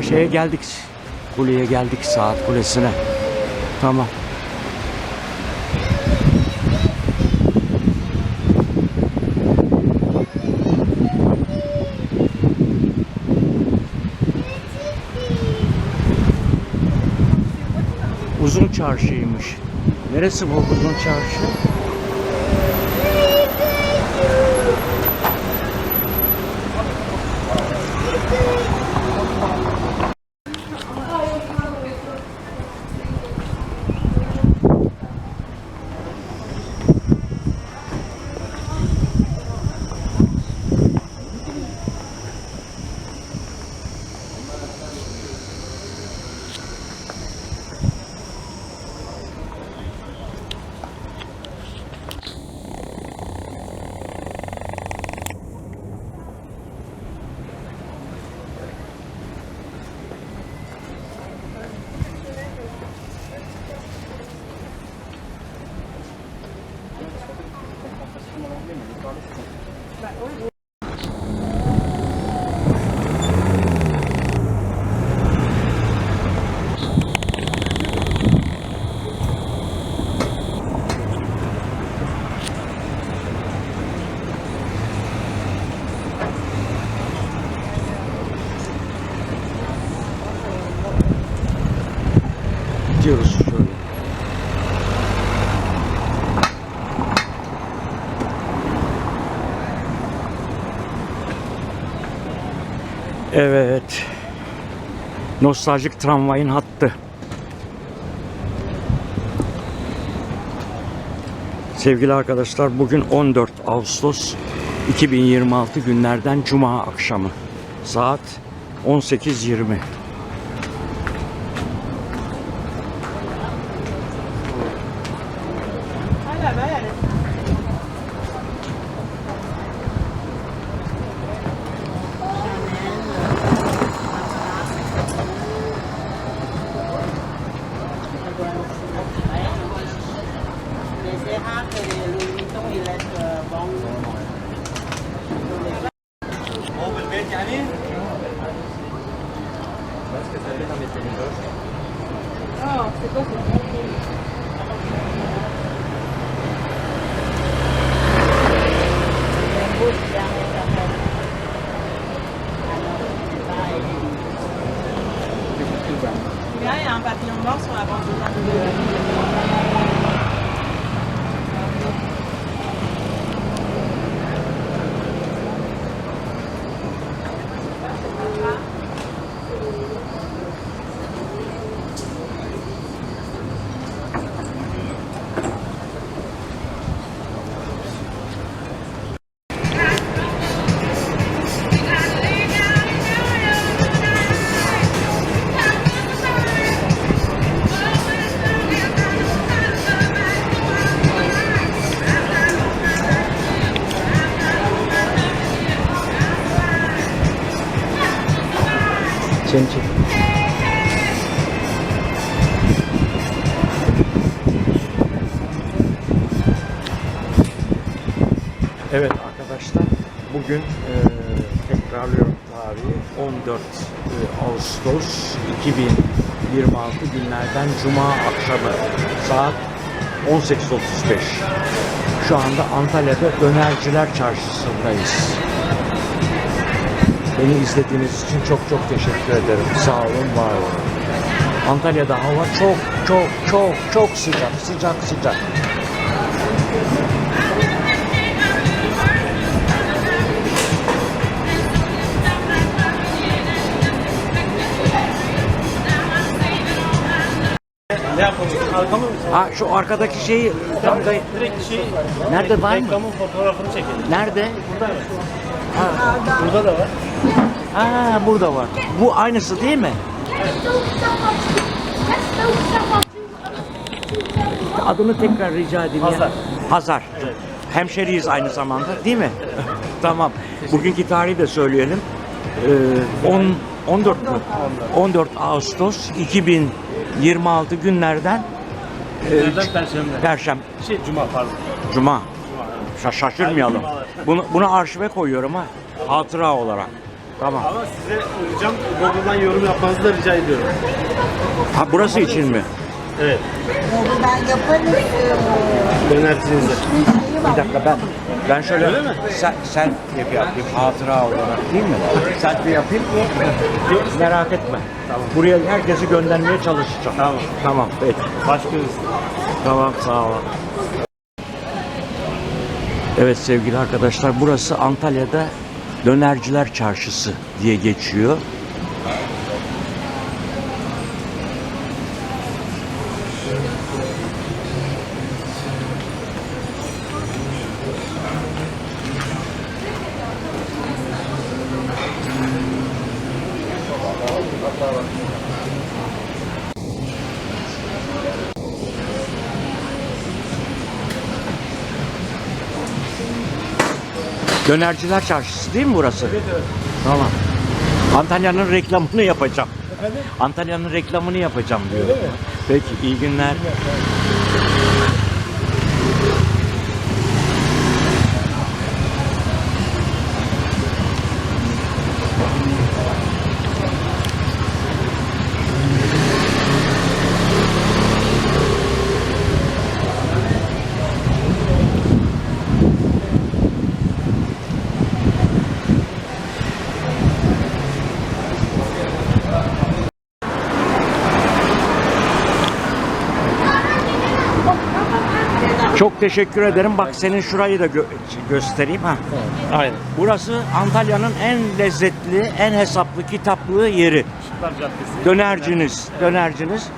Şeye geldik. Kuleye geldik, saat kulesine. Tamam. Uzun çarşıymış. Neresi bu uzun çarşı? Gidiyoruz şöyle. Evet. Nostaljik tramvayın hattı. Sevgili arkadaşlar, bugün 14 Ağustos 2026 günlerden Cuma akşamı. Saat 18:20. Il y a un papillon mort sur la bande. Seni çek. Evet arkadaşlar, bugün tekrarlıyorum tarihi, 14 Ağustos 2026 günlerden Cuma akşamı saat 18:35. Şu anda Antalya'da Dönerciler Çarşısı'ndayız. Beni izlediğiniz için çok çok teşekkür ederim. Sağ olun, var olun. Antalya'da hava çok sıcak. Ne yapalım? Arka mı? Şu arkadaki şeyi tam da Direkt şey, nerede var mı? reklamın fotoğrafını çekelim. Nerede? Burada mı? Burada da var. Burada var. Bu aynısı değil mi? Adını tekrar rica edeyim. Hazar. Hazar. Evet. Hemşeriyiz aynı zamanda, değil mi? Tamam. Bugünkü tarihi de söyleyelim. 14 mü? 14 Ağustos 2026 günlerden Nereden Perşembe? Perşembe. Cuma pardon. Cuma. Şaşırmayalım. Cumalar. Bunu arşive koyuyorum ha. Hatıra olarak. Tamam. Ama size ricam Google'dan yorum yapmanızı da rica ediyorum. Ha, burası için mi? Evet. Ben yaparım. Dönercinize. Bir dakika ben şöyle Öyle mi? selfie yapayım hatıra olarak değil mi? Selfie yapayım. Merak etme. Tamam. Buraya herkesi göndermeye çalışacağım. Tamam. Tamam peki. Başlıyoruz. Tamam sağ ol. Evet sevgili arkadaşlar burası Antalya'da Dönerciler Çarşısı diye geçiyor. Dönerciler Çarşısı değil mi burası? Evet evet. Tamam. Antalya'nın reklamını yapacağım. Antalya'nın reklamını yapacağım diyor. Öyle mi? Peki iyi günler. Çok teşekkür ederim. Bak senin şurayı da göstereyim. Ha. Aynen. Burası Antalya'nın en lezzetli, en hesaplı, kitaplı yeri. Işıklar Caddesi. Dönerciniz.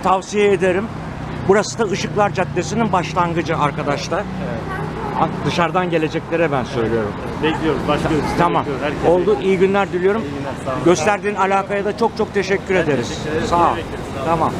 Tavsiye ederim. Burası da Işıklar Caddesi'nin başlangıcı arkadaşlar. Evet. Dışarıdan geleceklere ben söylüyorum. Bekliyoruz. Başlıyoruz. Tamam. Bekliyoruz. Herkes Oldu. bekliyor. İyi günler diliyorum. İyi günler, sağ olun. Gösterdiğin alakaya da çok teşekkür ederiz. teşekkür ederiz. Sağ ol. Yine bekleriz, sağ ol. Tamam.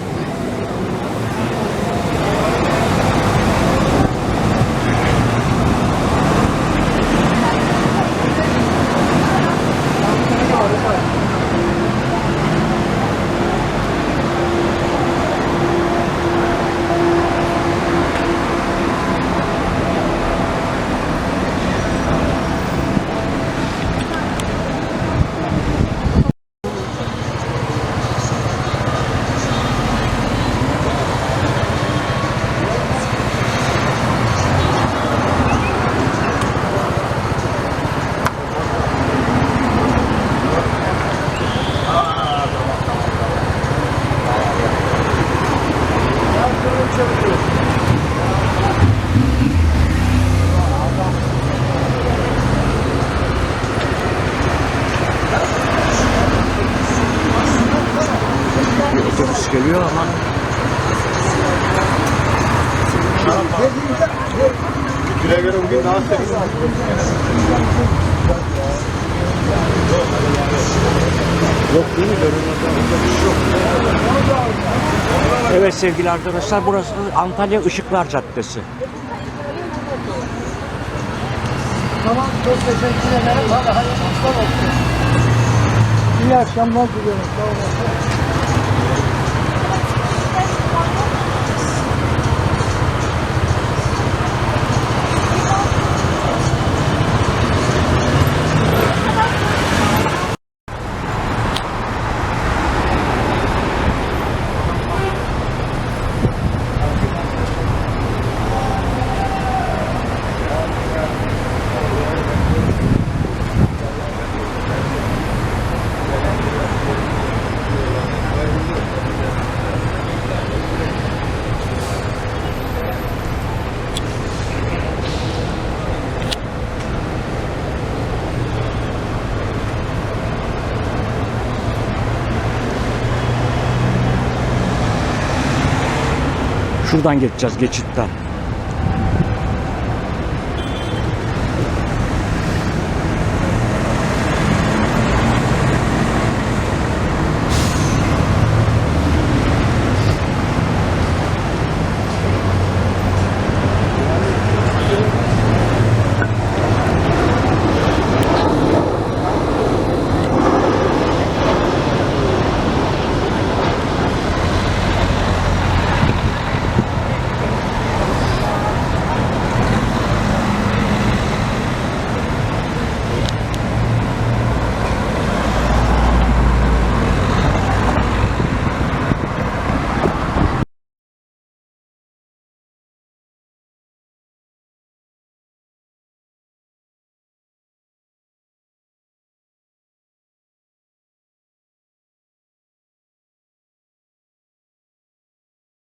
Otobüs geliyor ama Güle göre bugün daha serin. yok değil mi? Otobüs yok. Evet sevgili arkadaşlar burası Antalya Işıklar Caddesi. Tamam, çok teşekkür ederim. Hadi sağ olun. İyi akşamlar diliyorum. Sağ olun. Şuradan geçeceğiz geçitten.